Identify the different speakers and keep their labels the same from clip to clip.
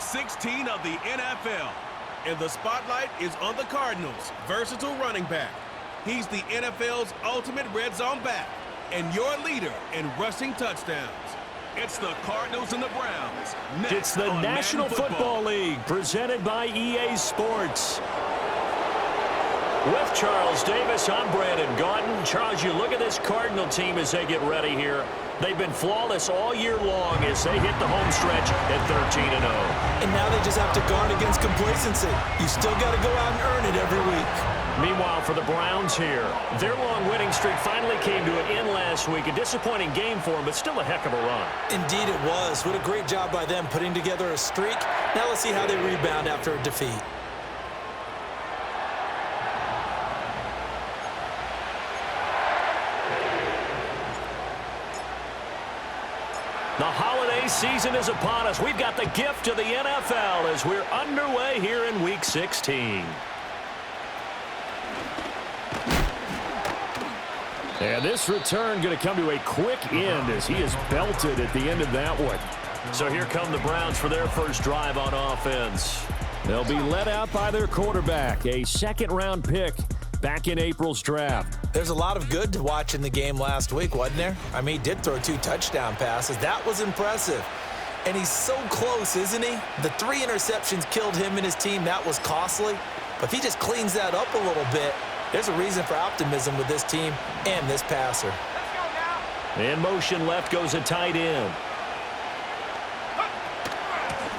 Speaker 1: 16 of the NFL. And the spotlight is on the Cardinals' versatile running back. He's the NFL's ultimate red zone back and your leader in rushing touchdowns. It's the Cardinals and the Browns.
Speaker 2: It's the National Football League presented by EA Sports. With Charles Davis, I'm Brandon Gaudin. Charles, you look at this Cardinal team as they get ready here. They've been flawless all year long as they hit the home stretch at 13-0.
Speaker 3: And now they just have to guard against complacency. You still got to go out and earn it every week.
Speaker 2: Meanwhile, for the Browns here, their long winning streak finally came to an end last week. A disappointing game for them, but still a heck of a run.
Speaker 3: Indeed it was. What a great job by them putting together a streak. Now let's see how they rebound after a defeat.
Speaker 2: The holiday season is upon us. We've got the gift of the NFL as we're underway here in Week 16. And this return going to come to a quick end as he is belted at the end of that one. So here come the Browns for their first drive on offense. They'll be led out by their quarterback, a second-round pick back in April's draft.
Speaker 3: There's a lot of good to watch in the game last week, wasn't there? I mean, he did throw 2 touchdown passes. That was impressive. And he's so close, isn't he? The 3 interceptions killed him and his team. That was costly. But if he just cleans that up a little bit, there's a reason for optimism with this team and this passer.
Speaker 2: In motion left goes a tight end.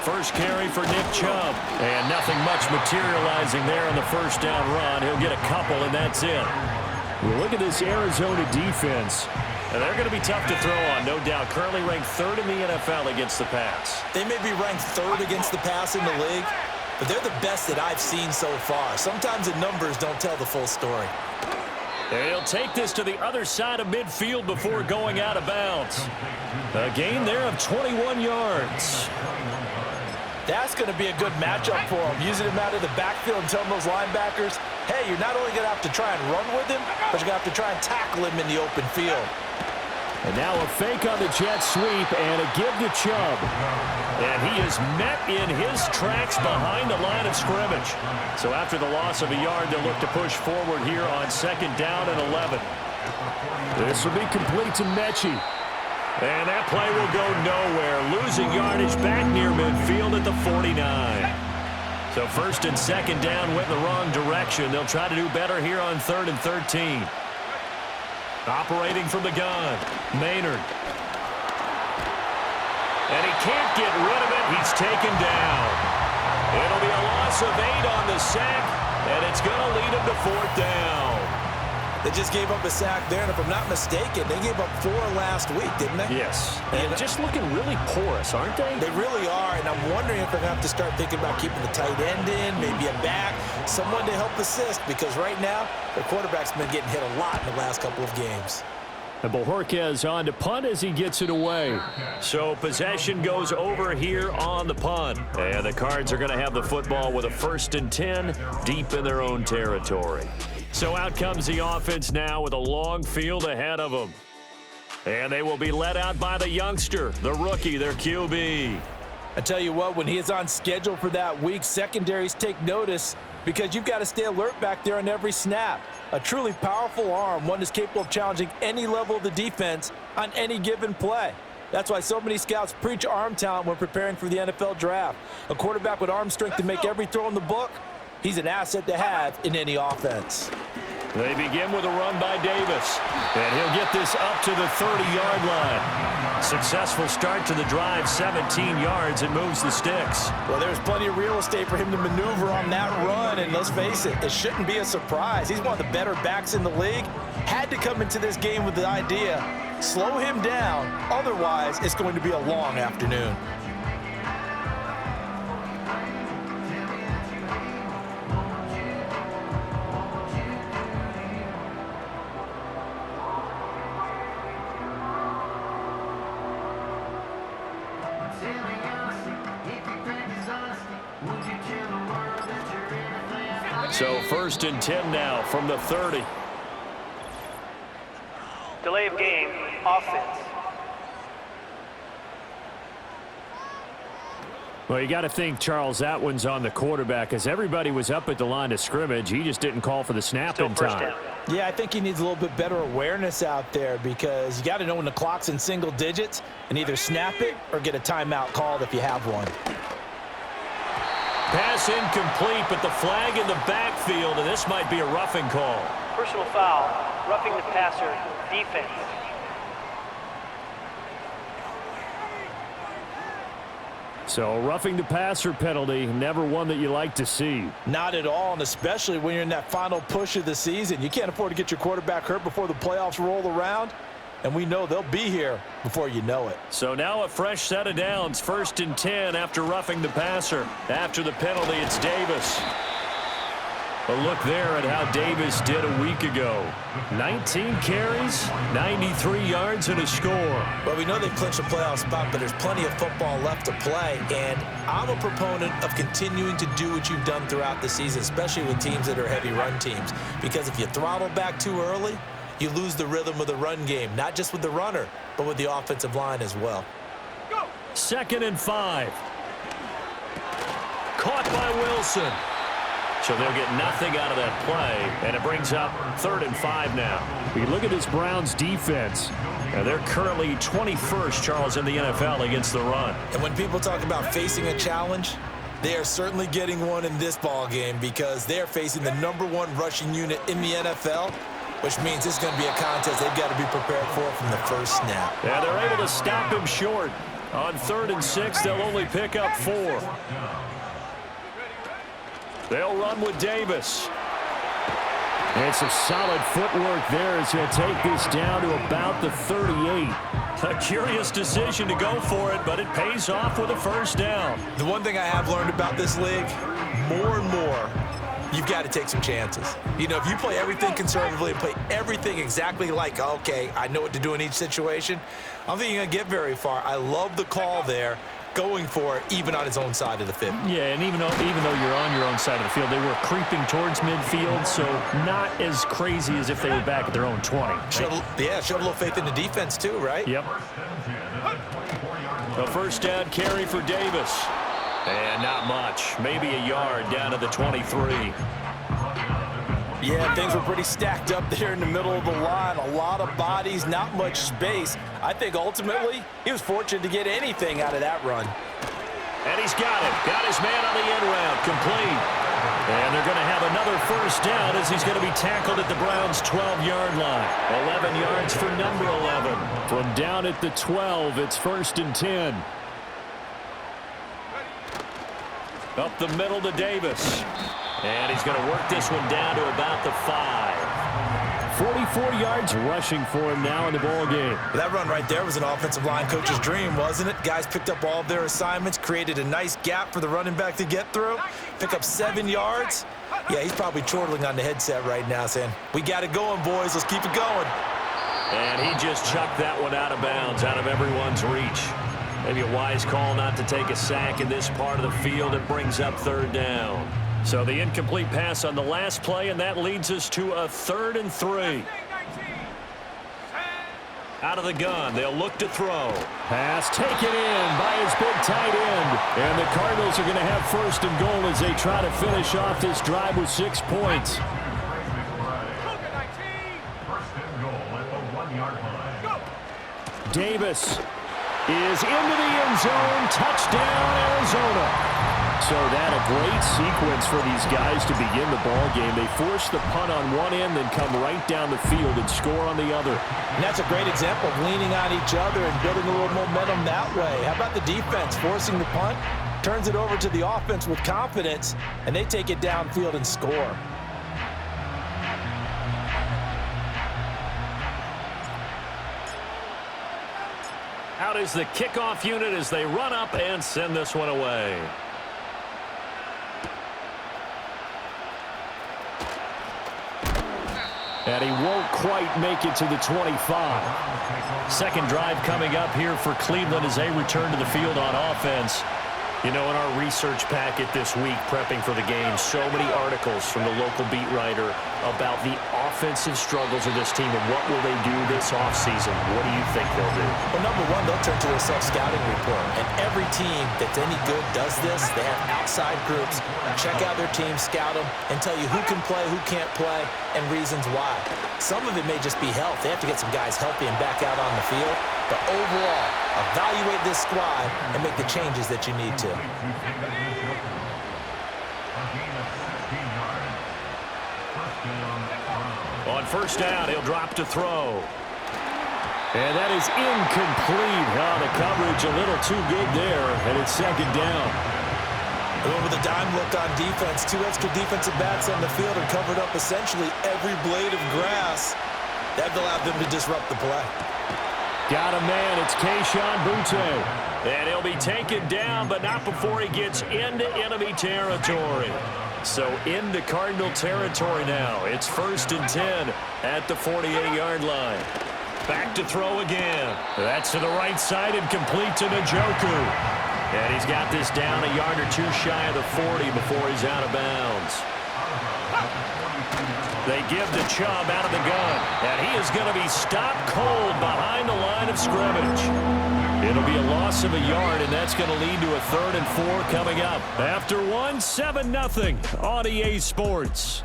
Speaker 2: First carry for Nick Chubb. And nothing much materializing there on the first down run. He'll get a couple, and that's it. Well, look at this Arizona defense. And they're going to be tough to throw on, no doubt. Currently ranked 3rd in the NFL against the pass.
Speaker 3: They may be ranked 3rd against the pass in the league, but they're the best that I've seen so far. Sometimes the numbers don't tell the full story.
Speaker 2: And he'll take this to the other side of midfield before going out of bounds. A gain there of 21 yards.
Speaker 3: That's going to be a good matchup for him, using him out of the backfield and telling those linebackers, hey, you're not only going to have to try and run with him, but you're going to have to try and tackle him in the open field.
Speaker 2: And now a fake on the jet sweep and a give to Chubb. And he is met in his tracks behind the line of scrimmage. So after the loss of a yard, they'll look to push forward here on 2nd down and 11. This will be complete to Mechie. And that play will go nowhere. Losing yardage back near midfield at the 49. So 1st and 2nd down went in the wrong direction. They'll try to do better here on 3rd and 13. Operating from the gun, Maynard. And he can't get rid of it. He's taken down. It'll be a loss of 8 on the sack, and it's going to lead him to 4th down.
Speaker 3: They just gave up a sack there, and if I'm not mistaken, they gave up 4 last week, didn't they?
Speaker 2: Yes. And just looking really porous, aren't they?
Speaker 3: They really are, and I'm wondering if they're going to have to start thinking about keeping the tight end in, maybe a back, someone to help assist, because right now, their quarterback's been getting hit a lot in the last couple of games.
Speaker 2: And Bojorquez on to punt as he gets it away. So possession goes over here on the punt. And the Cards are going to have the football with a 1st and 10 deep in their own territory. So out comes the offense now with a long field ahead of them. And they will be led out by the youngster, the rookie, their QB.
Speaker 3: I tell you what, when he is on schedule for that week, secondaries take notice because you've got to stay alert back there on every snap. A truly powerful arm, one that's capable of challenging any level of the defense on any given play. That's why so many scouts preach arm talent when preparing for the NFL draft. A quarterback with arm strength to make every throw in the book, he's an asset to have in any offense.
Speaker 2: They begin with a run by Davis, and he'll get this up to the 30-yard line. Successful start to the drive, 17 yards, and moves the sticks.
Speaker 3: Well, there's plenty of real estate for him to maneuver on that run, and let's face it, it shouldn't be a surprise. He's one of the better backs in the league. Had to come into this game with the idea, slow him down, otherwise it's going to be a long afternoon.
Speaker 2: So 1st and 10 now from the 30.
Speaker 4: Delay of game, offense.
Speaker 2: Well, you got to think, Charles, that one's on the quarterback as everybody was up at the line of scrimmage. He just didn't call for the snap in time.
Speaker 3: Yeah, I think he needs a little bit better awareness out there because you got to know when the clock's in single digits and either snap it or get a timeout called if you have one.
Speaker 2: Pass incomplete, but the flag in the backfield, and this might be a roughing call.
Speaker 4: Personal foul, roughing the passer, defense.
Speaker 2: So roughing the passer penalty, never one that you like to see.
Speaker 3: Not at all, and especially when you're in that final push of the season. You can't afford to get your quarterback hurt before the playoffs roll around, and we know they'll be here before you know it.
Speaker 2: So now a fresh set of downs, 1st and 10 after roughing the passer. After the penalty, it's Davis. A look there at how Davis did a week ago. 19 carries, 93 yards, and a score.
Speaker 3: Well, we know they've clinched a playoff spot, but there's plenty of football left to play, and I'm a proponent of continuing to do what you've done throughout the season, especially with teams that are heavy run teams, because if you throttle back too early, you lose the rhythm of the run game, not just with the runner, but with the offensive line as well.
Speaker 2: 2nd and 5. Caught by Wilson. So they'll get nothing out of that play, and it brings up 3rd and 5 now. We look at this Browns defense. Now they're currently 21st, Charles, in the NFL against the run.
Speaker 3: And when people talk about facing a challenge, they are certainly getting one in this ball game because they're facing the #1 rushing unit in the NFL, which means this is going to be a contest they've got to be prepared for from the first snap.
Speaker 2: Yeah, they're able to stop him short. On 3rd and 6, they'll only pick up 4. They'll run with Davis. And some solid footwork there as he'll take this down to about the 38. A curious decision to go for it, but it pays off with a 1st down.
Speaker 3: The one thing I have learned about this league, more and more, you've got to take some chances. You know, if you play everything conservatively and play everything exactly like, okay, I know what to do in each situation, I don't think you're going to get very far. I love the call there, going for it even on his own side of the field.
Speaker 2: Yeah, and even though you're on your own side of the field, they were creeping towards midfield, so not as crazy as if they were back at their own 20.
Speaker 3: Show a little faith in the defense too, right?
Speaker 2: Yep. The 1st down carry for Davis. And not much. Maybe a yard down to the 23.
Speaker 3: Yeah, things were pretty stacked up there in the middle of the line. A lot of bodies, not much space. I think ultimately he was fortunate to get anything out of that run.
Speaker 2: And he's got it. Got his man on the end route. Complete. And they're going to have another 1st down as he's going to be tackled at the Browns' 12-yard line. 11 yards for number 11. From down at the 12, it's 1st and 10. Up the middle to Davis. And he's going to work this one down to about the 5. 44 yards rushing for him now in the ball game.
Speaker 3: That run right there was an offensive line coach's dream, wasn't it? Guys picked up all of their assignments, created a nice gap for the running back to get through, pick up 7 yards. Yeah, he's probably chortling on the headset right now saying, we got it going, boys. Let's keep it going.
Speaker 2: And he just chucked that one out of bounds, out of everyone's reach. Maybe a wise call not to take a sack in this part of the field. It brings up 3rd down. So the incomplete pass on the last play, and that leads us to a 3rd and 3. Out of the gun, they'll look to throw. Pass taken in by his big tight end. And the Cardinals are going to have 1st and goal as they try to finish off this drive with 6 points. Davis is into the end zone. Touchdown, Arizona. So that a great sequence for these guys to begin the ball game. They force the punt on one end, then come right down the field and score on the other.
Speaker 3: And that's a great example of leaning on each other and building a little momentum that way. How about the defense forcing the punt? Turns it over to the offense with confidence, and they take it downfield and score.
Speaker 2: Out is the kickoff unit as they run up and send this one away. And he won't quite make it to the 25. 2nd drive coming up here for Cleveland as they return to the field on offense. You know, in our research packet this week, prepping for the game, so many articles from the local beat writer about the offensive struggles of this team, and what will they do this offseason? What do you think they'll do?
Speaker 3: Well, number one, they'll turn to their self-scouting report. And every team that's any good does this. They have outside groups. Check out their team, scout them, and tell you who can play, who can't play, and reasons why. Some of it may just be health. They have to get some guys healthy and back out on the field. But overall, evaluate this squad and make the changes that you need to.
Speaker 2: On first down, he'll drop to throw. And that is incomplete. Oh, the coverage a little too good there, and it's second down.
Speaker 3: With a dime look on defense, two extra defensive backs on the field and covered up essentially every blade of grass. That allowed them to disrupt the play.
Speaker 2: Got a man. It's Kayshon Boutte. And he'll be taken down, but not before he gets into enemy territory. So into Cardinal territory now. It's 1st and 10 at the 48-yard line. Back to throw again. That's to the right side and complete to Njoku. And he's got this down a yard or two shy of the 40 before he's out of bounds. They give to Chubb out of the gun. And he is going to be stopped cold behind the line of scrimmage. It'll be a loss of a yard, and that's going to lead to a 3rd and 4 coming up. After 7-0 on EA Sports.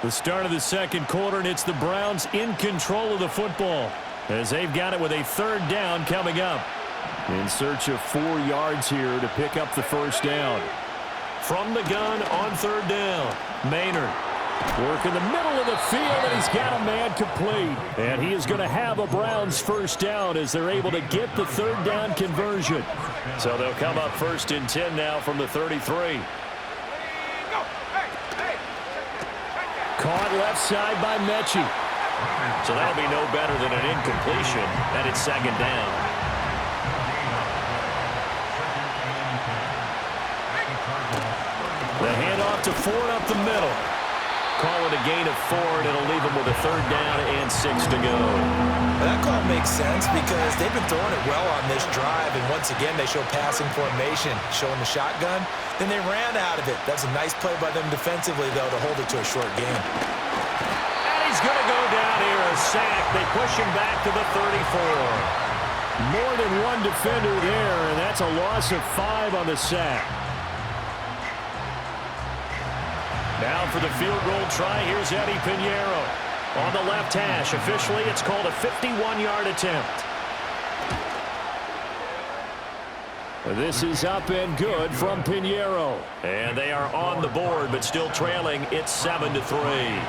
Speaker 2: The start of the second quarter, and it's the Browns in control of the football as they've got it with a 3rd down coming up. In search of 4 yards here to pick up the first down. From the gun on 3rd down, Maynard. Work in the middle of the field, and he's got a man complete. And he is going to have a Browns first down as they're able to get the 3rd down conversion. So they'll come up 1st and 10 now from the 33. Caught left side by Mechie. So that'll be no better than an incompletion, and it's 2nd down. The handoff to Ford up the middle. Call it a gain of 4, and it'll leave them with a 3rd down and 6 to go.
Speaker 3: That call makes sense because they've been throwing it well on this drive, and once again they show passing formation, showing the shotgun. Then they ran out of it. That's a nice play by them defensively, though, to hold it to a short game.
Speaker 2: And he's going to go down here, a sack. They push him back to the 34. More than one defender there, and that's a loss of 5 on the sack. Now for the field goal try, here's Eddie Pinheiro. On the left hash, officially it's called a 51-yard attempt. This is up and good from Pinheiro. And they are on the board, but still trailing. It's 7-3.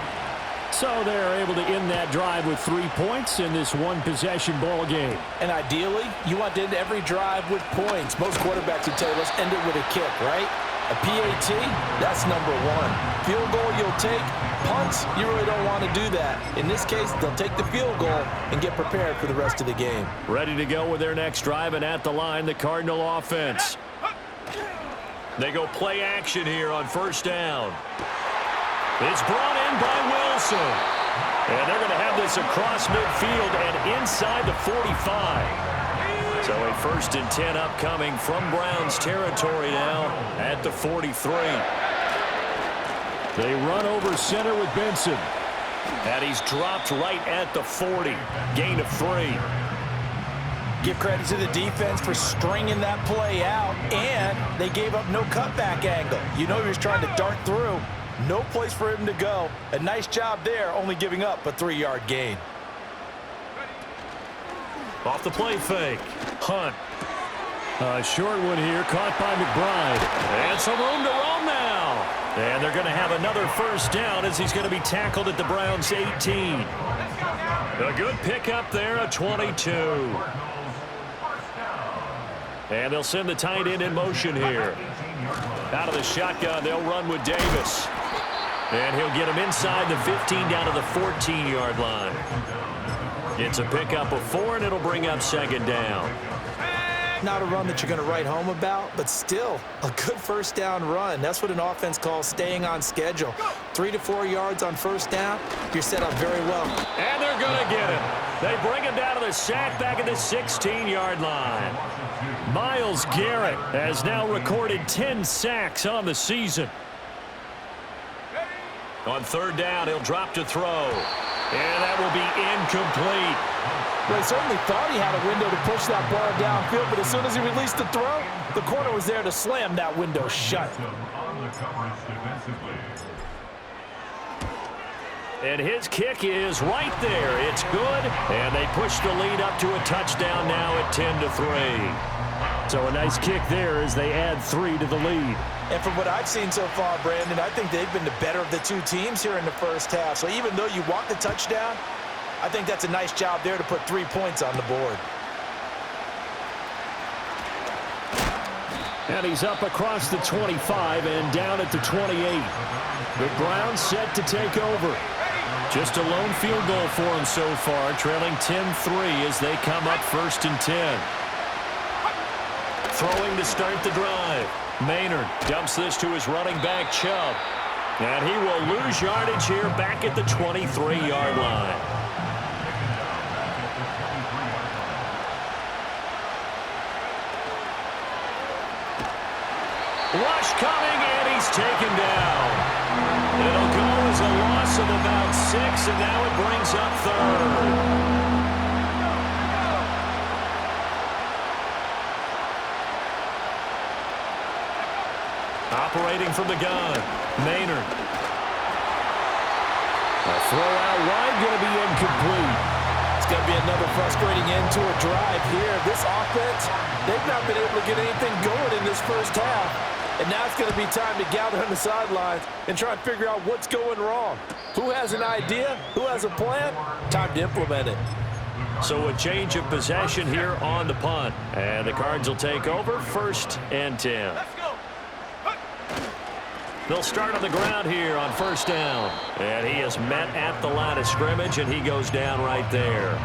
Speaker 2: So they're able to end that drive with 3 points in this one-possession ball game.
Speaker 3: And ideally, you want to end every drive with points. Most quarterbacks would tell you, let's end it with a kick, right? A PAT, that's number 1. Field goal you'll take. Punts, you really don't want to do that. In this case, they'll take the field goal and get prepared for the rest of the game.
Speaker 2: Ready to go with their next drive, and at the line, the Cardinal offense. They go play action here on 1st down. It's brought in by Wilson. And they're going to have this across midfield and inside the 45. So a 1st and 10 upcoming from Browns territory now at the 43. They run over center with Benson. And he's dropped right at the 40. Gain of 3.
Speaker 3: Give credit to the defense for stringing that play out, and they gave up no cutback angle. You know he was trying to dart through. No place for him to go. A nice job there, only giving up a 3-yard gain.
Speaker 2: Off the play fake. Hunt. A short one here, caught by McBride. And some room to roam now. And they're going to have another first down as he's going to be tackled at the Browns' 18. A good pickup there, a 22. And they'll send the tight end in motion here. Out of the shotgun, they'll run with Davis. And he'll get him inside the 15 down to the 14-yard line. It's a pickup of 4, and it'll bring up 2nd down.
Speaker 3: Not a run that you're going to write home about, but still a good first down run. That's what an offense calls staying on schedule. 3 to 4 yards on first down, you're set up very well.
Speaker 2: And they're going to get him. They bring him down to the sack back at the 16-yard line. Myles Garrett has now recorded 10 sacks on the season. On third down, he'll drop to throw. And that will be incomplete.
Speaker 3: Well, he certainly thought he had a window to push that ball downfield, but as soon as he released the throw, the corner was there to slam that window shut.
Speaker 2: And his kick is right there. It's good, and they push the lead up to a touchdown now at 10-3. So a nice kick there as they add 3 to the lead.
Speaker 3: And from what I've seen so far, Brandon, I think they've been the better of the two teams here in the first half. So even though you want the touchdown, I think that's a nice job there to put 3 points on the board.
Speaker 2: And he's up across the 25 and down at the 28. The Browns set to take over. Just a lone field goal for him so far, trailing 10-3 as they come up 1st and 10. Throwing to start the drive. Maynard dumps this to his running back, Chubb. And he will lose yardage here back at the 23-yard line. Rush coming, and he's taken down. It'll go as a loss of about 6, and now it brings up 3rd. Operating from the gun, Maynard. A throw out wide, going to be incomplete.
Speaker 3: It's going to be another frustrating end to a drive here. This offense, they've not been able to get anything going in this first half. And now it's going to be time to gather on the sidelines and try and figure out what's going wrong. Who has an idea? Who has a plan? Time to implement it.
Speaker 2: So a change of possession here on the punt. And the Cards will take over 1st and 10. They'll start on the ground here on 1st down. And he is met at the line of scrimmage, and he goes down right there.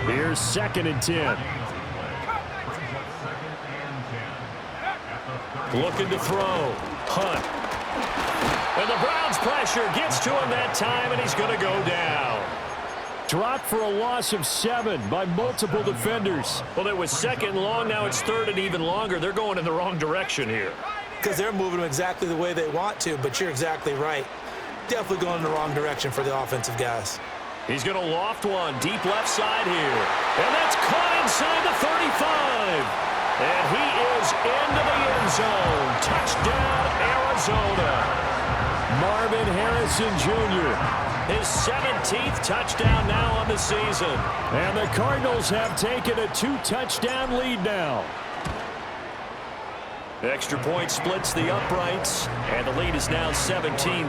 Speaker 2: Here's 2nd and 10. Looking to throw. Hunt. And the Browns pressure gets to him that time, and he's going to go down. Dropped for a loss of 7 by multiple defenders. Well, it was 2nd and long. Now it's 3rd and even longer. They're going in the wrong direction here.
Speaker 3: Because they're moving them exactly the way they want to, but you're exactly right. Definitely going in the wrong direction for the offensive guys.
Speaker 2: He's going to loft one deep left side here. And that's caught inside the 35. And he is into the end zone. Touchdown, Arizona. Marvin Harrison Jr. His 17th touchdown now on the season. And the Cardinals have taken a 2-touchdown lead now. Extra point splits the uprights, and the lead is now 17-3.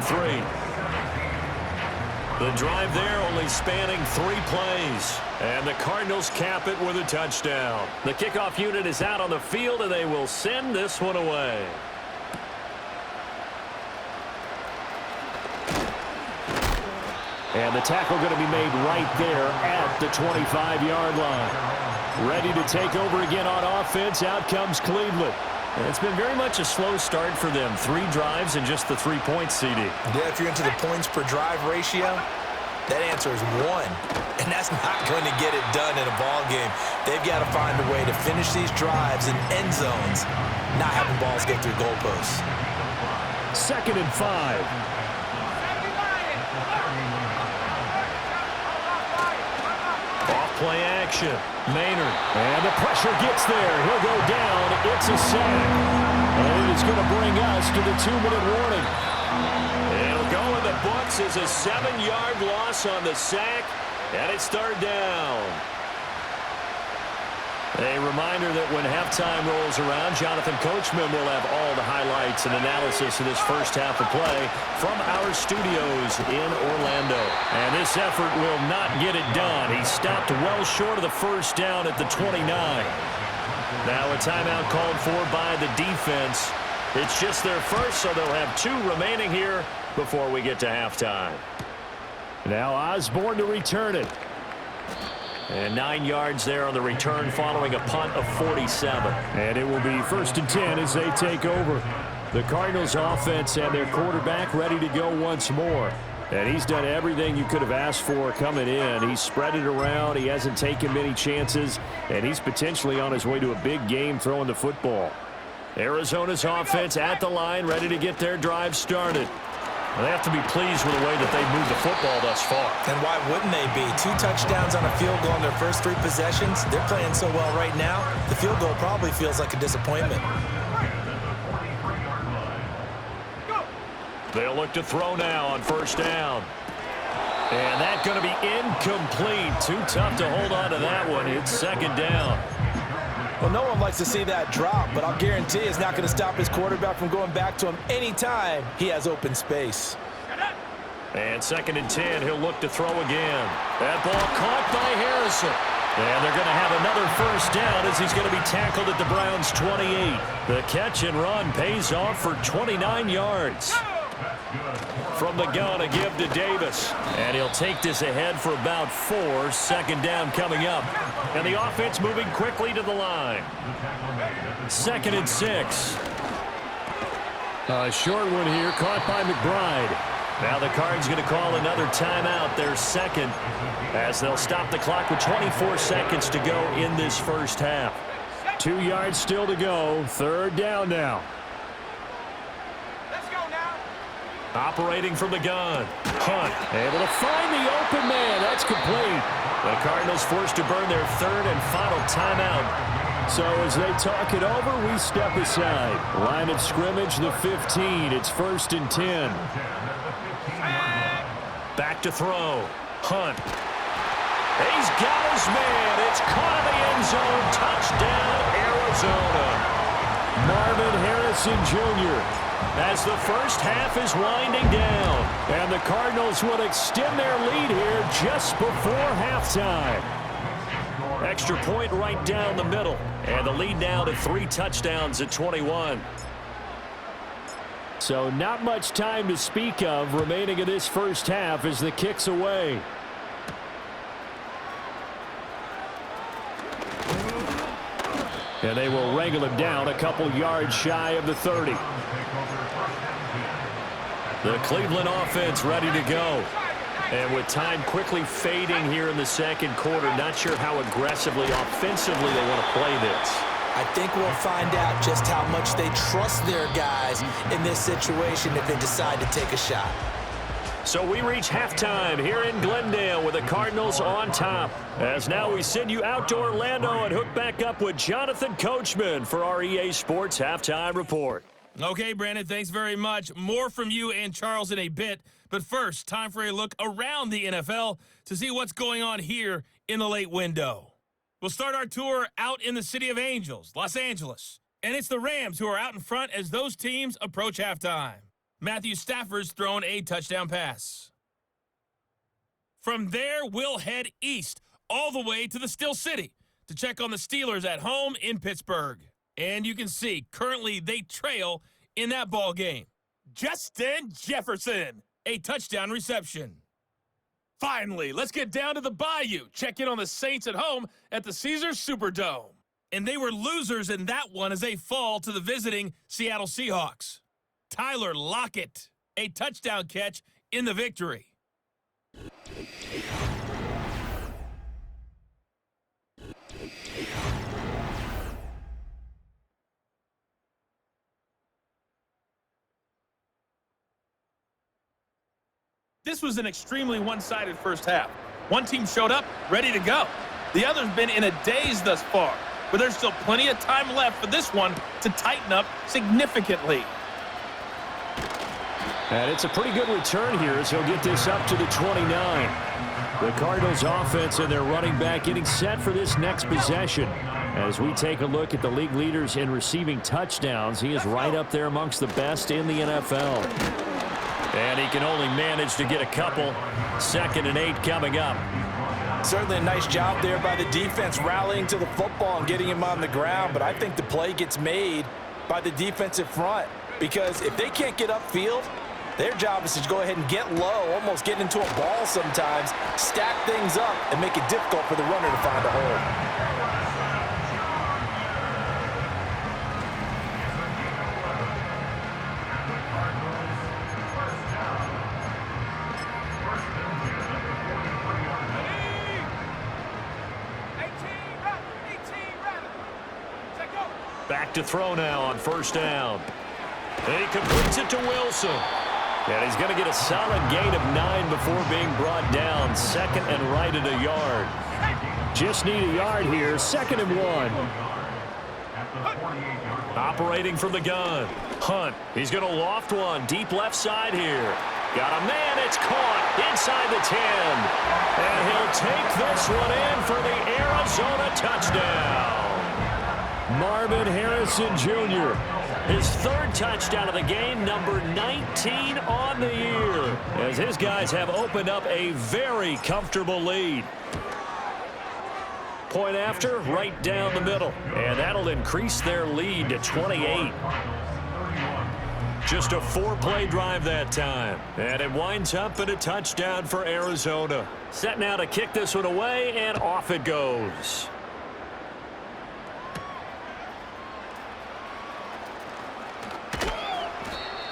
Speaker 2: The drive there only spanning 3 plays, and the Cardinals cap it with a touchdown. The kickoff unit is out on the field, and they will send this one away. And the tackle going to be made right there at the 25-yard line. Ready to take over again on offense. Out comes Cleveland. And it's been very much a slow start for them. 3 drives and just the 3 points, CD.
Speaker 3: Yeah, if you're into the points per drive ratio, that answer is 1. And that's not going to get it done in a ball game. They've got to find a way to finish these drives in end zones, not having balls get through goalposts.
Speaker 2: 2nd and 5. Play action. Maynard. And the pressure gets there. He'll go down. It's a sack. And it is going to bring us to the 2-minute warning. It'll go in the books as a 7-yard loss on the sack. And it's 3rd down. A reminder that when halftime rolls around, Jonathan Coachman will have all the highlights and analysis of this first half of play from our studios in Orlando. And this effort will not get it done. He stopped well short of the 1st down at the 29. Now a timeout called for by the defense. It's just their first, so they'll have 2 remaining here before we get to halftime. Now Osborne to return it. And 9 yards there on the return following a punt of 47. And it will be 1st and 10 as they take over. The Cardinals offense and their quarterback ready to go once more. And he's done everything you could have asked for coming in. He's spread it around. He hasn't taken many chances. And he's potentially on his way to a big game throwing the football. Arizona's offense at the line ready to get their drive started. They have to be pleased with the way that they've moved the football thus far.
Speaker 3: And why wouldn't they be? 2 touchdowns on a field goal in their first 3 possessions. They're playing so well right now, the field goal probably feels like a disappointment.
Speaker 2: They'll look to throw now on first down. And that's going to be incomplete. Too tough to hold on to that one. It's second down.
Speaker 3: Well, no one likes to see that drop, but I'll guarantee it's not going to stop his quarterback from going back to him anytime he has open space.
Speaker 2: And second and 10, he'll look to throw again. That ball caught by Harrison. And they're going to have another first down as he's going to be tackled at the Browns' 28. The catch and run pays off for 29 yards. From the gun, a give to Davis. And he'll take this ahead for about 4. Second down coming up. And the offense moving quickly to the line. Second and 6. A short one here, caught by McBride. Now the Cards going to call another timeout, their second, as they'll stop the clock with 24 seconds to go in this first half. 2 yards still to go. Third down now. Operating from the gun. Hunt able to find the open man. That's complete. The Cardinals forced to burn their third and final timeout. So as they talk it over, we step aside. Line of scrimmage, the 15. It's first and 10. Back to throw. Hunt. He's got his man. It's caught in the end zone. Touchdown, Arizona. Marvin Harrison Jr. as the first half is winding down. And the Cardinals will extend their lead here just before halftime. Extra point right down the middle. And the lead now to 3 touchdowns at 21. So not much time to speak of remaining in this first half as the kick's away. And they will wrangle him down a couple yards shy of the 30. The Cleveland offense ready to go. And with time quickly fading here in the second quarter, not sure how aggressively, offensively they want to play this.
Speaker 3: I think we'll find out just how much they trust their guys in this situation if they decide to take a shot.
Speaker 2: So we reach halftime here in Glendale with the Cardinals on top. As now we send you out to Orlando and hook back up with Jonathan Coachman for our EA Sports Halftime Report.
Speaker 1: Okay, Brandon, thanks very much. More from you and Charles in a bit. But first, time for a look around the NFL to see what's going on here in the late window. We'll start our tour out in the City of Angels, Los Angeles. And it's the Rams who are out in front as those teams approach halftime. Matthew Stafford's thrown a touchdown pass. From there, we'll head east all the way to the Steel City to check on the Steelers at home in Pittsburgh. And you can see, currently they trail in that ball game. Justin Jefferson, a touchdown reception. Finally, let's get down to the Bayou. Check in on the Saints at home at the Caesars Superdome. And they were losers in that one as they fall to the visiting Seattle Seahawks. Tyler Lockett, a touchdown catch in the victory. This was an extremely one-sided first half. One team showed up, ready to go. The other's been in a daze thus far, but there's still plenty of time left for this one to tighten up significantly.
Speaker 2: And it's a pretty good return here as he'll get this up to the 29. The Cardinals offense and their running back getting set for this next possession. As we take a look at the league leaders in receiving touchdowns, he is right up there amongst the best in the NFL. And he can only manage to get a couple. 2nd and 8 coming up.
Speaker 3: Certainly a nice job there by the defense rallying to the football and getting him on the ground, but I think the play gets made by the defensive front because if they can't get upfield, their job is to go ahead and get low, almost get into a ball sometimes, stack things up, and make it difficult for the runner to find a hole. Back
Speaker 2: to throw now on first down. And he completes it to Wilson. And he's going to get a solid gain of 9 before being brought down. 2nd and right at a yard. Just need a yard here. 2nd and 1. Operating from the gun. Hunt. He's going to loft one. Deep left side here. Got a man. It's caught inside the 10. And he'll take this one in for the Arizona touchdown. Marvin Harrison Jr. His 3rd touchdown of the game, number 19 on the year, as his guys have opened up a very comfortable lead. Point after, right down the middle, and that'll increase their lead to 28. Just a 4-play drive that time, and it winds up in a touchdown for Arizona. Set now to kick this one away, and off it goes.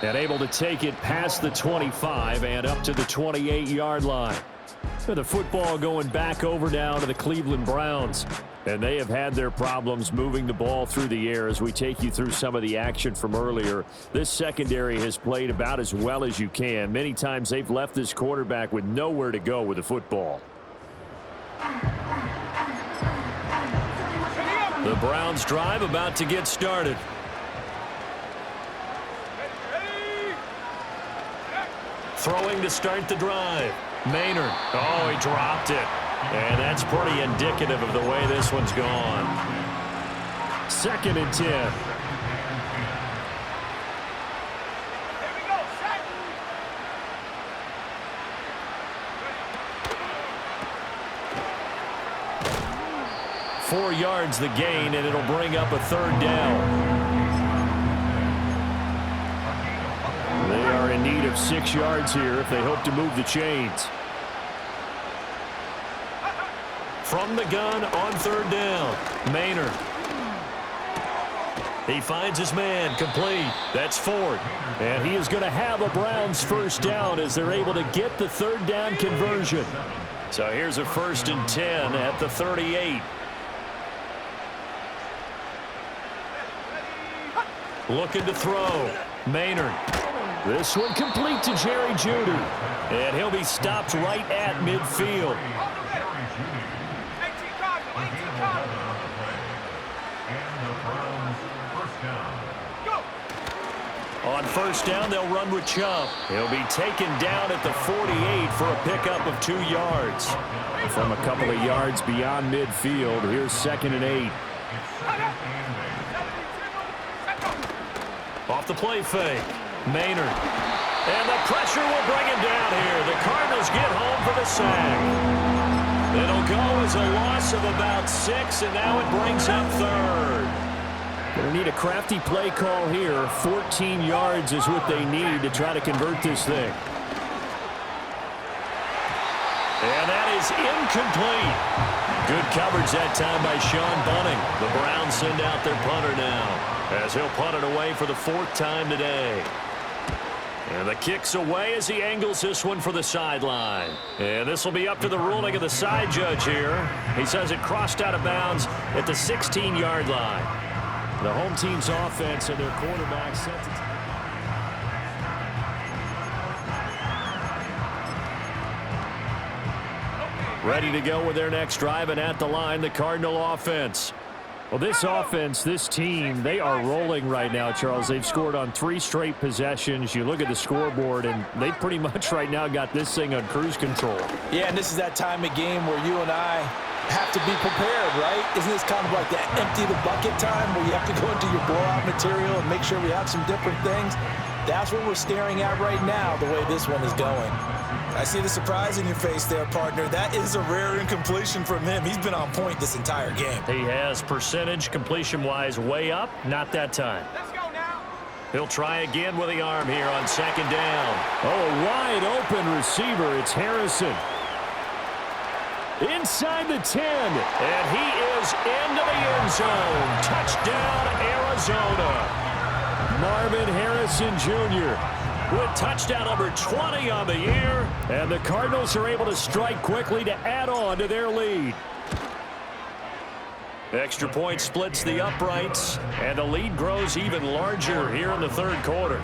Speaker 2: And able to take it past the 25 and up to the 28-yard line. The football going back over now to the Cleveland Browns. And they have had their problems moving the ball through the air as we take you through some of the action from earlier. This secondary has played about as well as you can. Many times they've left this quarterback with nowhere to go with the football. The Browns drive about to get started. Throwing to start the drive. Maynard. Oh, he dropped it. And that's pretty indicative of the way this one's gone. 2nd and 10.
Speaker 4: Here we go, set.
Speaker 2: 4 yards the gain, and it'll bring up a 3rd down. They are in need of 6 yards here if they hope to move the chains. From the gun on 3rd down, Maynard. He finds his man, complete. That's Ford. And he is going to have a Browns 1st down as they're able to get the 3rd down conversion. So here's a 1st and 10 at the 38. Looking to throw. Maynard. This one complete to Jerry Jeudy. And he'll be stopped right at midfield. On 1st down, they'll run with Chubb. He'll be taken down at the 48 for a pickup of 2 yards. From a couple of yards beyond midfield, here's 2nd and 8. Off the play fake. Maynard. And the pressure will bring him down here. The Cardinals get home for the sack. It'll go as a loss of about 6, and now it brings up 3rd. Going to need a crafty play call here. 14 yards is what they need to try to convert this thing. And that is incomplete. Good coverage that time by Sean Bunting. The Browns send out their punter now, as he'll punt it away for the 4th time today. And the kick's away as he angles this one for the sideline. And this will be up to the ruling of the side judge here. He says it crossed out of bounds at the 16-yard line. The home team's offense and their quarterback set to... Ready to go with their next drive, and at the line, the Cardinal offense. Well, this offense, this team, they are rolling right now, Charles. They've scored on 3 straight possessions. You look at the scoreboard, and they pretty much right now got this thing on cruise control.
Speaker 3: Yeah, and this is that time of game where you and I have to be prepared, right? Isn't this kind of like that empty the bucket time where you have to go into your blowout material and make sure we have some different things? That's what we're staring at right now, the way this one is going.
Speaker 5: I see the surprise in your face there, partner. That is a rare incompletion from him. He's been on point this entire game.
Speaker 2: He has percentage completion-wise way up. Not that time.
Speaker 4: Let's go now.
Speaker 2: He'll try again with the arm here on 2nd down. Oh, a wide open receiver. It's Harrison. Inside the 10. And he is into the end zone. Touchdown, Arizona. Marvin Harrison Jr. with touchdown number 20 on the year. And the Cardinals are able to strike quickly to add on to their lead. Extra point splits the uprights, and the lead grows even larger here in the 3rd quarter.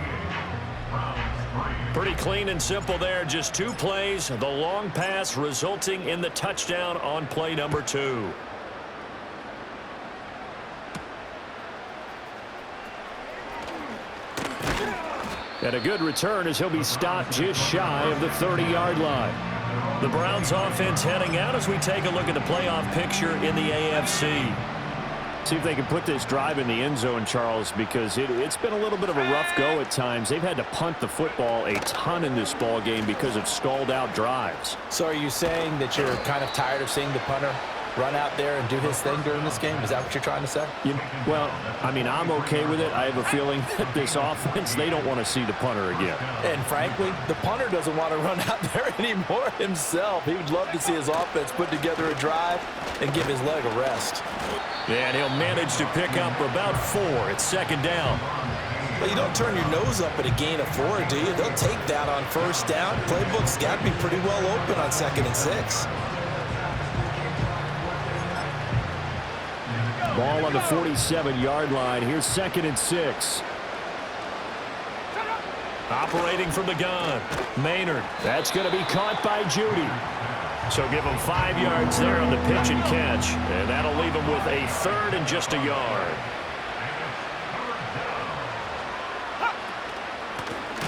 Speaker 2: Pretty clean and simple there. Just 2 plays. The long pass resulting in the touchdown on play number 2. And a good return as he'll be stopped just shy of the 30-yard line. The Browns offense heading out as we take a look at the playoff picture in the AFC.
Speaker 6: See if they can put this drive in the end zone, Charles, because it's been a little bit of a rough go at times. They've had to punt the football a ton in this ball game because of stalled-out drives.
Speaker 3: So are you saying that you're kind of tired of seeing the punter run out there and do his thing during this game? Is that what you're trying to say?
Speaker 6: Well, I mean, I'm okay with it. I have a feeling that this offense, they don't want to see the punter again.
Speaker 3: And frankly, the punter doesn't want to run out there anymore himself. He would love to see his offense put together a drive and give his leg a rest.
Speaker 2: And he'll manage to pick up about 4 at second down.
Speaker 5: Well, you don't turn your nose up at a gain of 4, do you? They'll take that on first down. Playbook's got to be pretty well open on 2nd and 6.
Speaker 6: Ball on the 47-yard line. Here's 2nd and 6.
Speaker 2: Operating from the gun, Maynard.
Speaker 6: That's going to be caught by Judy.
Speaker 2: So give him 5 yards there on the pitch and catch. And that'll leave him with a 3rd and just a yard.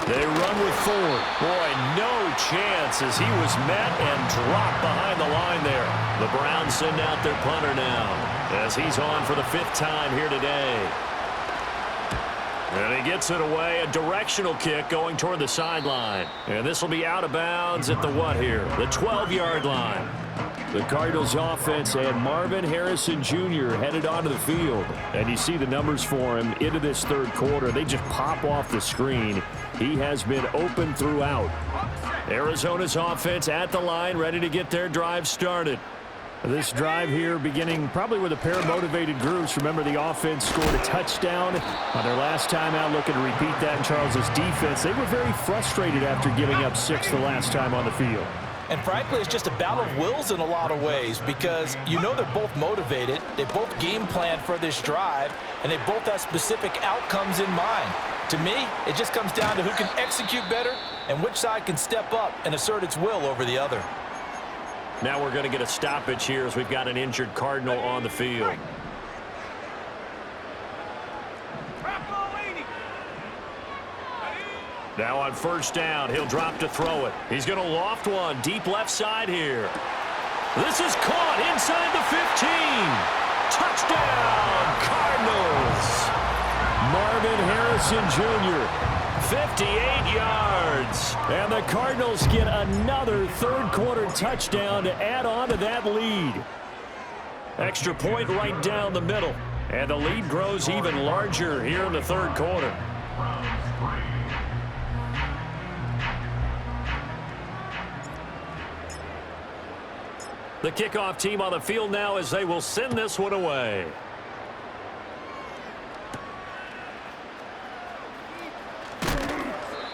Speaker 2: They run with Ford. Boy, no chance as he was met and dropped behind the line there. The Browns send out their punter now as he's on for the 5th time here today. And he gets it away, a directional kick going toward the sideline. And this will be out of bounds at the what here? The 12-yard line.
Speaker 6: The Cardinals offense and Marvin Harrison Jr. headed onto the field. And you see the numbers for him into this 3rd quarter. They just pop off the screen. He has been open throughout.
Speaker 2: Arizona's offense at the line, ready to get their drive started.
Speaker 6: This drive here beginning probably with a pair of motivated groups. Remember, the offense scored a touchdown on their last time out, looking to repeat that in Charles's defense. They were very frustrated after giving up 6 the last time on the field.
Speaker 3: And frankly, it's just a battle of wills in a lot of ways because you know they're both motivated, they both game plan for this drive, and they both have specific outcomes in mind. To me, it just comes down to who can execute better and which side can step up and assert its will over the other.
Speaker 2: Now we're going to get a stoppage here as we've got an injured Cardinal on the field. Now on first down, he'll drop to throw it. He's going to loft one deep left side here. This is caught inside the 15. Touchdown, Cardinals.
Speaker 6: Marvin Harrison Jr.
Speaker 2: 58 yards.
Speaker 6: And the Cardinals get another 3rd quarter touchdown to add on to that lead.
Speaker 2: Extra point right down the middle. And the lead grows even larger here in the 3rd quarter. The kickoff team on the field now as they will send this one away.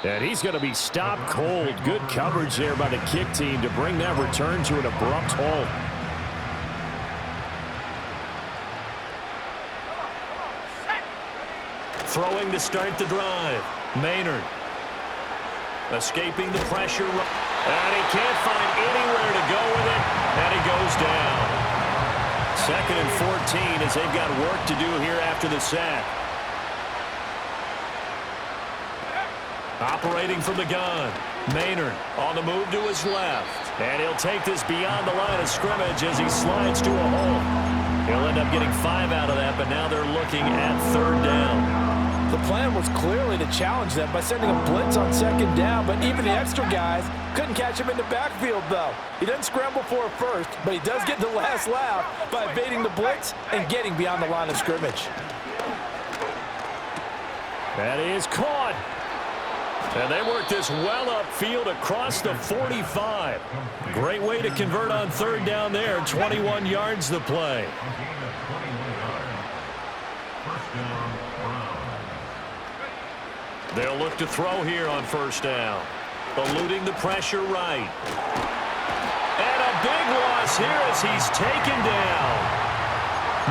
Speaker 6: And he's going to be stopped cold. Good coverage there by the kick team to bring that return to an abrupt halt.
Speaker 2: Throwing to start the drive. Maynard. Escaping the pressure. And he can't find anywhere to go with it. And he goes down. 2nd and 14 as they've got work to do here after the sack. Operating from the gun. Maynard on the move to his left. And he'll take this beyond the line of scrimmage as he slides to a hole. He'll end up getting 5 out of that, but now they're looking at 3rd down.
Speaker 3: The plan was clearly to challenge them by sending a blitz on 2nd down, but even the extra guys couldn't catch him in the backfield, though. He doesn't scramble for it first, but he does get the last laugh by evading the blitz and getting beyond the line of scrimmage.
Speaker 6: That is caught.
Speaker 2: And they work this well upfield across the 45. Great way to convert on 3rd down there. 21 yards the play. They'll look to throw here on 1st down. Eluding the pressure right. And a big loss here as he's taken down.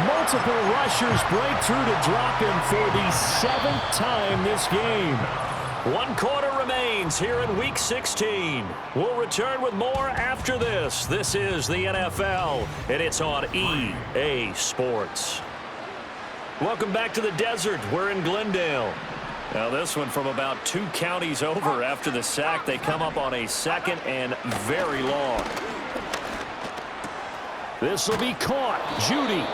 Speaker 6: Multiple rushers break through to drop him for the 7th time this game.
Speaker 2: 1 quarter remains here in Week 16. We'll return with more after this. This is the NFL, and it's on EA Sports. Welcome back to the desert. We're in Glendale. Now this one from about 2 counties over after the sack. They come up on a 2nd and very long. This will be caught. Judy.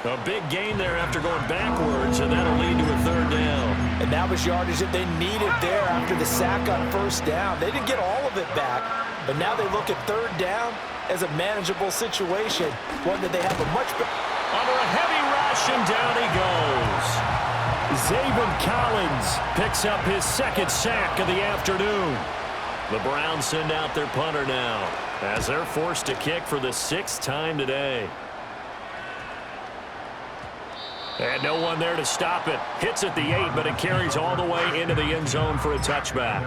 Speaker 2: A big gain there after going backwards, and that'll lead to a 3rd down.
Speaker 3: And that was yardage that they needed there after the sack on 1st down. They didn't get all of it back, but now they look at 3rd down as a manageable situation, one that they have a much better.
Speaker 2: Under a heavy rush, and down he goes.
Speaker 6: Zaven Collins
Speaker 2: Picks up his 2nd sack of the afternoon. The Browns send out their punter now as they're forced to kick for the 6th time today. And no one there to stop it. Hits at the 8, but it carries all the way into the end zone for a touchback.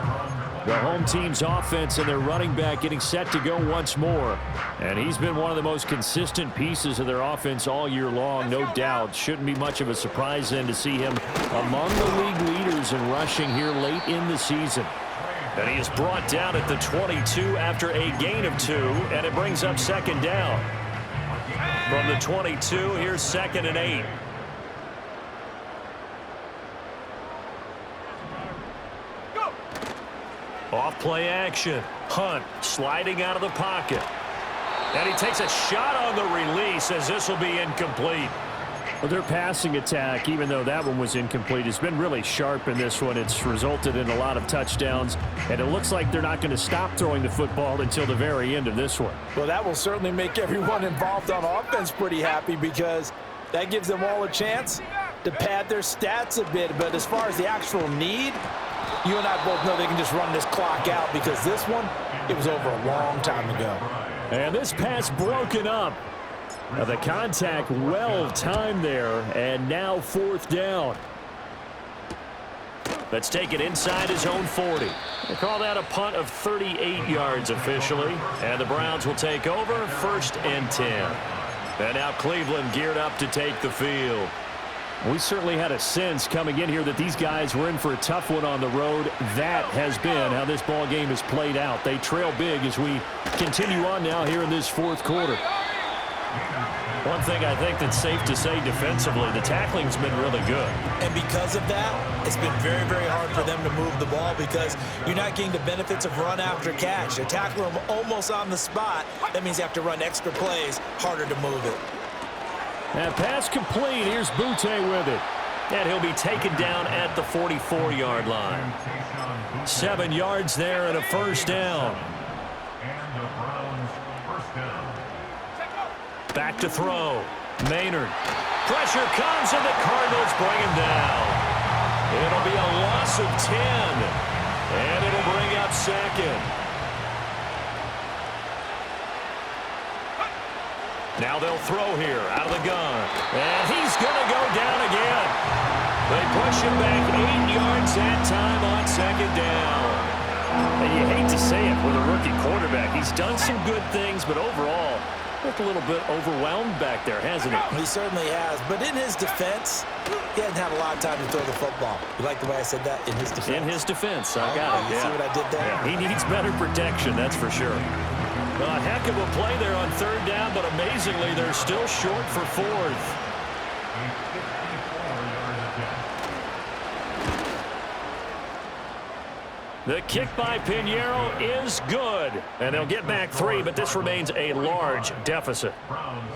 Speaker 6: The home team's offense and their running back getting set to go once more. And he's been one of the most consistent pieces of their offense all year long, no doubt. Shouldn't be much of a surprise then to see him among the league leaders in rushing here late in the season.
Speaker 2: And he is brought down at the 22 after a gain of 2, and it brings up 2nd down. From the 22, here's 2nd and 8. Off play action. Hunt sliding out of the pocket. And he takes a shot on the release as this will be incomplete.
Speaker 6: Well, their passing attack, even though that one was incomplete, has been really sharp in this one. It's resulted in a lot of touchdowns, and it looks like they're not going to stop throwing the football until the very end of this one.
Speaker 3: Well, that will certainly make everyone involved on offense pretty happy because that gives them all a chance to pad their stats a bit. But as far as the actual need, you and I both know they can just run this clock out because this one, it was over a long time ago.
Speaker 6: And this pass broken up. Now the contact well timed there, and now 4th down.
Speaker 2: Let's take it inside his own 40. They call that a punt of 38 yards officially. And the Browns will take over 1st and 10. And now Cleveland geared up to take the field.
Speaker 6: We certainly had a sense coming in here that these guys were in for a tough one on the road. That has been how this ball game has played out. They trail big as we continue on now here in this 4th quarter.
Speaker 2: One thing I think that's safe to say defensively, the tackling's been really good.
Speaker 5: And because of that, it's been very, very hard for them to move the ball because you're not getting the benefits of run after catch. They tackle them almost on the spot. That means you have to run extra plays, harder to move it.
Speaker 6: And pass complete. Here's Butte with it.
Speaker 2: And he'll be taken down at the 44-yard line. 7 yards there and a 1st down. Back to throw. Maynard. Pressure comes and the Cardinals bring him down. It'll be a loss of 10. And it'll bring up 2nd. Now they'll throw here out of the gun. And he's going to go down again. They push him back 8 yards that time on 2nd down.
Speaker 6: And you hate to say it with a rookie quarterback. He's done some good things, but overall, looked a little bit overwhelmed back there, hasn't he?
Speaker 5: He certainly has. But in his defense, he hasn't had a lot of time to throw the football. You like the way I said that? In his defense?
Speaker 2: In his defense. I got it.
Speaker 5: You see what I did there?
Speaker 2: Yeah, he needs better protection, that's for sure. Well, a heck of a play there on 3rd down, but amazingly, they're still short for 4th. The kick by Pinheiro is good. And they'll get back 3, but this remains a large deficit.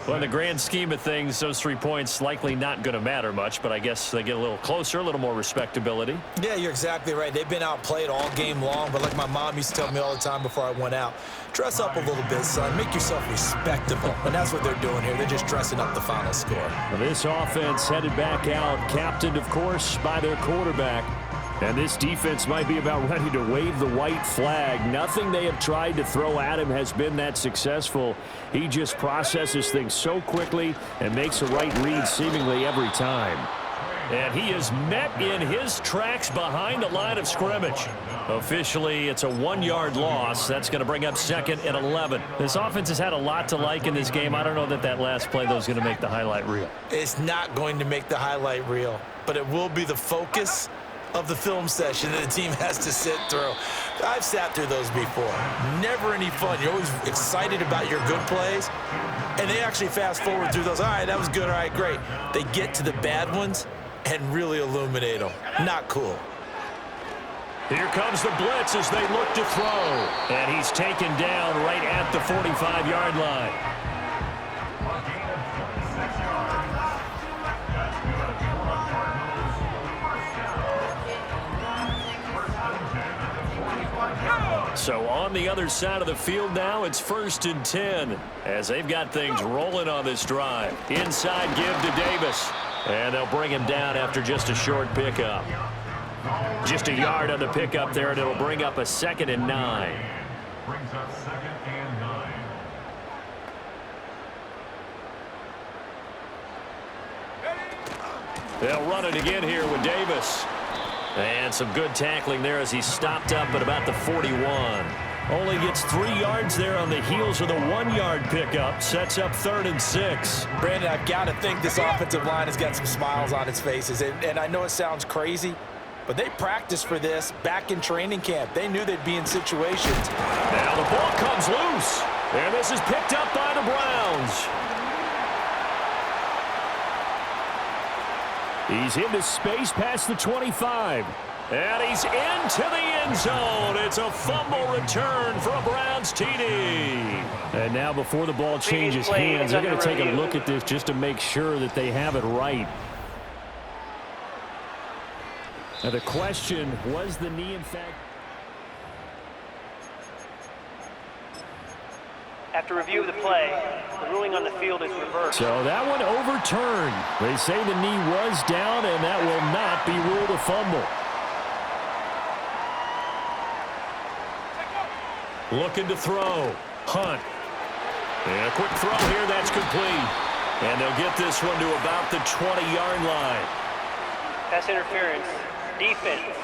Speaker 2: Well, in the grand scheme of things, those 3 points likely not going to matter much, but I guess they get a little closer, a little more respectability.
Speaker 5: Yeah, you're exactly right. They've been outplayed all game long, but like my mom used to tell me all the time before I went out, dress up a little bit, son. Make yourself respectable. And that's what they're doing here. They're just dressing up the final score.
Speaker 6: Well, this offense headed back out, captained, of course, by their quarterback. And this defense might be about ready to wave the white flag. Nothing they have tried to throw at him has been that successful. He just processes things so quickly and makes a right read seemingly every time.
Speaker 2: And he is met in his tracks behind the line of scrimmage. Officially, it's a 1-yard loss. That's going to bring up 2nd and 11. This offense has had a lot to like in this game. I don't know that that last play, though, is going to make the highlight reel.
Speaker 5: It's not going to make the highlight reel, but it will be the focus of the film session that the team has to sit through. I've sat through those before. Never any fun. You're always excited about your good plays, and they actually fast forward through those. All right, that was good. All right, great. They get to the bad ones and really illuminate them. Not cool.
Speaker 2: Here comes the blitz as they look to throw. And he's taken down right at the 45-yard line. So on the other side of the field now, it's 1st and 10 as they've got things rolling on this drive. Inside give to Davis. And they'll bring him down after just a short pickup. Just a yard on the pickup there, and it'll bring up a 2nd and 9.
Speaker 7: Brings up 2nd and 9.
Speaker 2: They'll run it again here with Davis. And some good tackling there as he stopped up at about the 41. Only gets 3 yards there on the heels of the 1-yard pickup. Sets up 3rd and 6.
Speaker 3: Brandon, I've got to think this offensive line has got some smiles on its faces. And I know it sounds crazy, but they practiced for this back in training camp. They knew they'd be in situations.
Speaker 2: Now the ball comes loose. And this is picked up by the Browns.
Speaker 6: He's into space past the 25.
Speaker 2: And he's into the end zone. It's a fumble return for a Browns TD.
Speaker 6: And now before the ball changes hands, they're going to take a look at this just to make sure that they have it right. Now the question, was the knee in fact?
Speaker 4: After review of the play, the ruling on the field is reversed.
Speaker 6: So that one overturned. They say the knee was down, and that will not be ruled a fumble.
Speaker 2: Looking to throw. Hunt. And a quick throw here. That's complete. And they'll get this one to about the 20-yard line.
Speaker 4: Pass interference. Defense.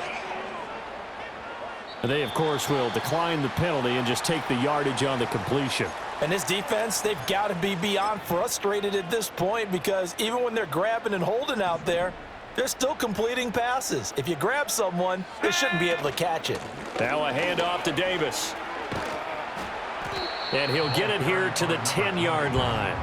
Speaker 6: They, of course, will decline the penalty and just take the yardage on the completion.
Speaker 3: And this defense, they've got to be beyond frustrated at this point because even when they're grabbing and holding out there, they're still completing passes. If you grab someone, they shouldn't be able to catch it.
Speaker 2: Now a handoff to Davis. And he'll get it here to the 10-yard line.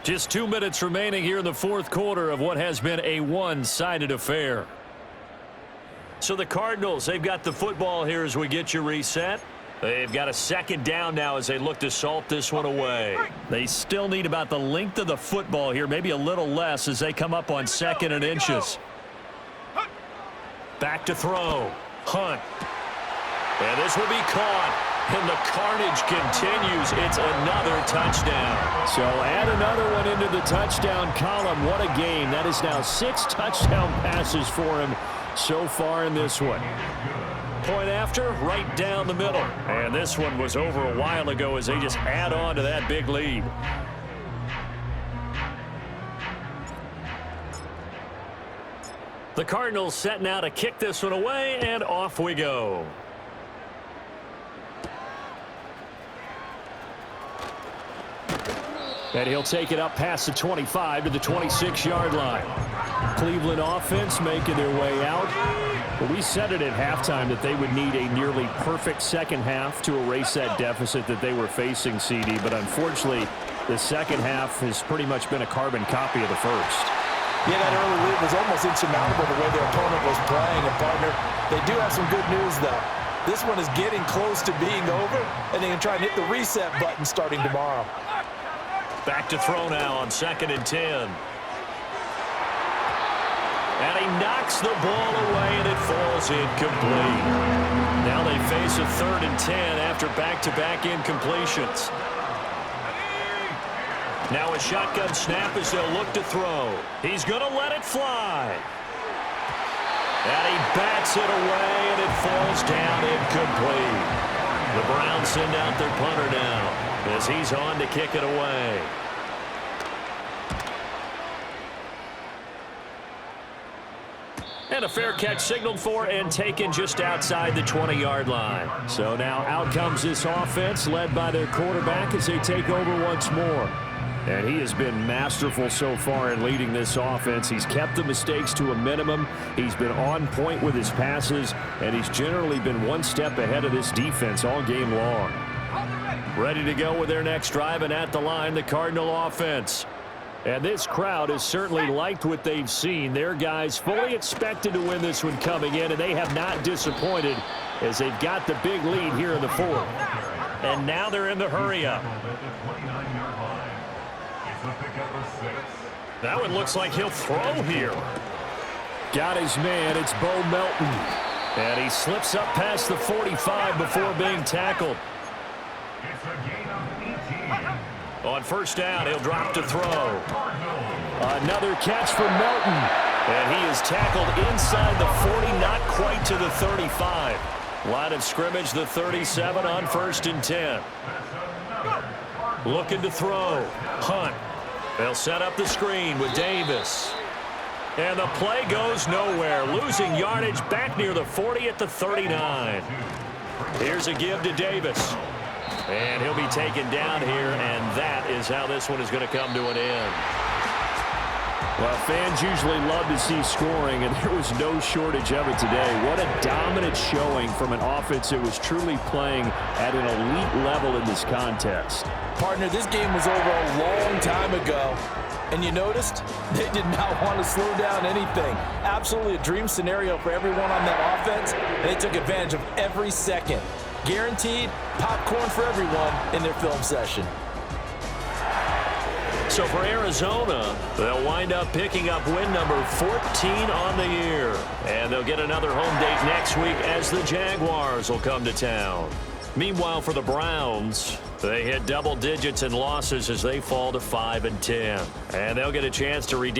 Speaker 2: Just 2 minutes remaining here in the 4th quarter of what has been a one-sided affair. So the Cardinals, they've got the football here as we get you reset. They've got a 2nd down now as they look to salt this one away. They still need about the length of the football here, maybe a little less as they come up on 2nd and inches. Back to throw. Hunt. And this will be caught. And the carnage continues. It's another touchdown.
Speaker 6: So add another one into the touchdown column. What a game. That is now 6 touchdown passes for him so far in this one.
Speaker 2: Point after, right down the middle. And this one was over a while ago as they just add on to that big lead. The Cardinals set now to kick this one away, and off we go.
Speaker 6: And he'll take it up past the 25 to the 26-yard line. Cleveland offense making their way out. But we said it at halftime that they would need a nearly perfect second half to erase that deficit that they were facing, CD. But unfortunately, the second half has pretty much been a carbon copy of the first.
Speaker 3: Yeah, that early lead was almost insurmountable the way their opponent was playing. And, partner, they do have some good news, though. This one is getting close to being over, and they can try and hit the reset button starting tomorrow.
Speaker 2: Back to throw now on 2nd and 10. And he knocks the ball away, and it falls incomplete. Now they face a 3rd and 10 after back-to-back incompletions. Now a shotgun snap as they'll look to throw. He's going to let it fly. And he bats it away, and it falls down incomplete. The Browns send out their punter now as he's on to kick it away. And a fair catch signaled for and taken just outside the 20-yard line. So now out comes this offense led by their quarterback as they take over once more. And he has been masterful so far in leading this offense. He's kept the mistakes to a minimum. He's been on point with his passes, and he's generally been one step ahead of this defense all game long. Ready to go with their next drive, and at the line, the Cardinal offense. And this crowd has certainly liked what they've seen. Their guys fully expected to win this one coming in, and they have not disappointed as they've got the big lead here in the fourth. And now they're in the hurry-up. That one looks like he'll throw here.
Speaker 6: Got his man. It's Bo Melton.
Speaker 2: And he slips up past the 45 before being tackled. On first down, he'll drop to throw.
Speaker 6: Another catch for Melton.
Speaker 2: And he is tackled inside the 40, not quite to the 35. Line of scrimmage, the 37 on 1st and 10. Looking to throw. Hunt. They'll set up the screen with Davis. And the play goes nowhere. Losing yardage back near the 40 at the 39. Here's a give to Davis. And he'll be taken down here, and that is how this one is going to come to an end.
Speaker 6: Well, fans usually love to see scoring, and there was no shortage of it today. What a dominant showing from an offense that was truly playing at an elite level in this contest.
Speaker 3: Partner, this game was over a long time ago. And you noticed they did not want to slow down anything. Absolutely a dream scenario for everyone on that offense. They took advantage of every second. Guaranteed popcorn for everyone in their film session.
Speaker 2: So for Arizona, they'll wind up picking up win number 14 on the year. And they'll get another home date next week as the Jaguars will come to town. Meanwhile, for the Browns, they hit double digits in losses as they fall to 5-10. And they'll get a chance to redeem